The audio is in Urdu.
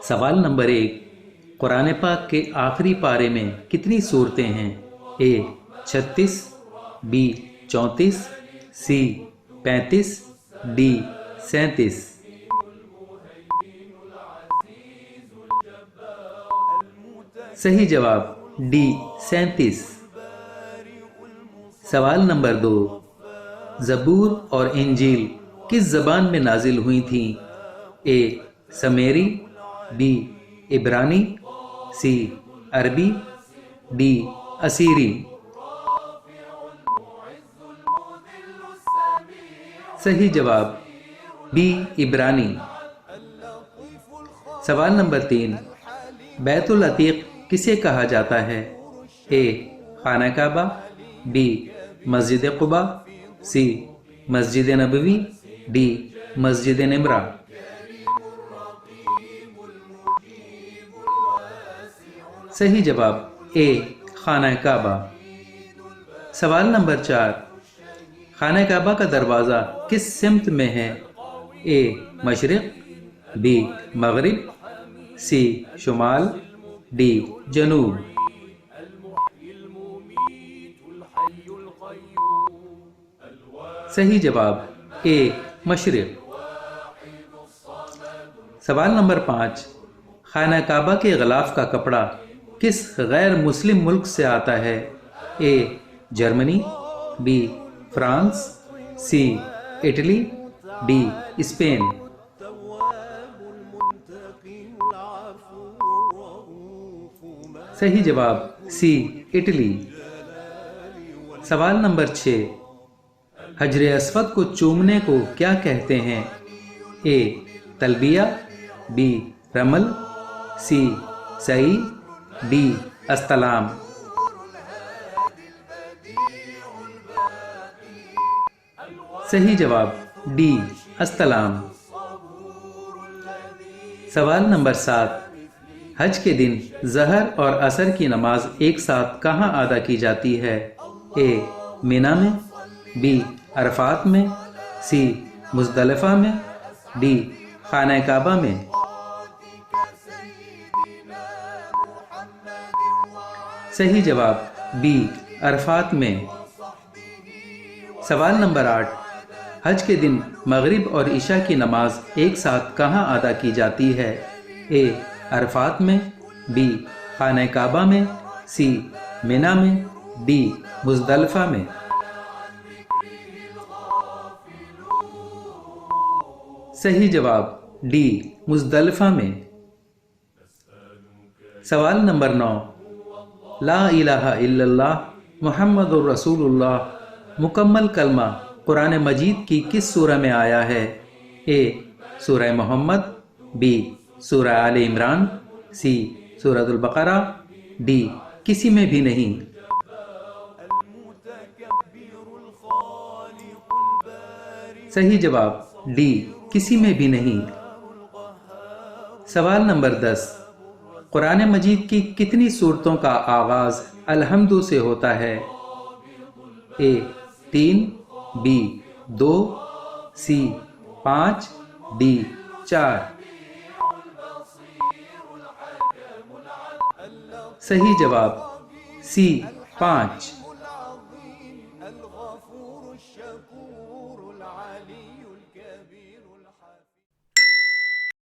سوال نمبر 1، قرآن پاک کے آخری پارے میں کتنی صورتیں ہیں؟ A 36، B 34، C 35، D 37۔ صحیح جواب D 37۔ سوال نمبر 2، زبور اور انجیل کس زبان میں نازل ہوئی تھیں؟ A سمیری، B عبرانی، C عربی، D اسیری۔ صحیح جواب B عبرانی۔ سوال نمبر 3، بیت العتیق کسے کہا جاتا ہے؟ A خانہ کعبہ، B مسجد قباء، C مسجد نبوی، D مسجد نمرہ۔ صحیح جواب A خانہ کعبہ۔ سوال نمبر 4، خانہ کعبہ کا دروازہ کس سمت میں ہے؟ A مشرق، B مغرب، C شمال، D جنوب۔ صحیح جواب A مشرق۔ سوال نمبر 5، خانہ کعبہ کے غلاف کا کپڑا کس غیر مسلم ملک سے آتا ہے؟ A Germany, B France, C Italy, D Spain. صحیح جواب C اٹلی۔ سوال نمبر 6، حجر اسود کو چومنے کو کیا کہتے ہیں؟ A تلبیہ، B رمل، C سعی، D استلام۔ صحیح جواب D استلام۔ سوال نمبر 7، حج کے دن ظہر اور عصر کی نماز ایک ساتھ کہاں ادا کی جاتی ہے؟ A مینا میں، B عرفات میں، C مزدلفہ میں، D خانہ کعبہ میں۔ صحیح جواب B عرفات میں۔ سوال نمبر 8، حج کے دن مغرب اور عشاء کی نماز ایک ساتھ کہاں ادا کی جاتی ہے؟ A عرفات میں، B خانہ کعبہ میں، C مینا میں، D مزدلفہ میں۔ صحیح جواب D مزدلفہ میں۔ سوال نمبر 9، لا الہ الا اللہ محمد الرسول اللہ مکمل کلمہ قرآن مجید کی کس سورہ میں آیا ہے؟ A سورہ محمد، B سورہ آل عمران، C سورۃ البقرہ، D کسی میں بھی نہیں۔ صحیح جواب D کسی میں بھی نہیں۔ سوال نمبر 10، قرآن مجید کی کتنی سورتوں کا آغاز الحمد سے ہوتا ہے؟ A 3، B 2، C 5، D 4۔ صحیح جواب C 5۔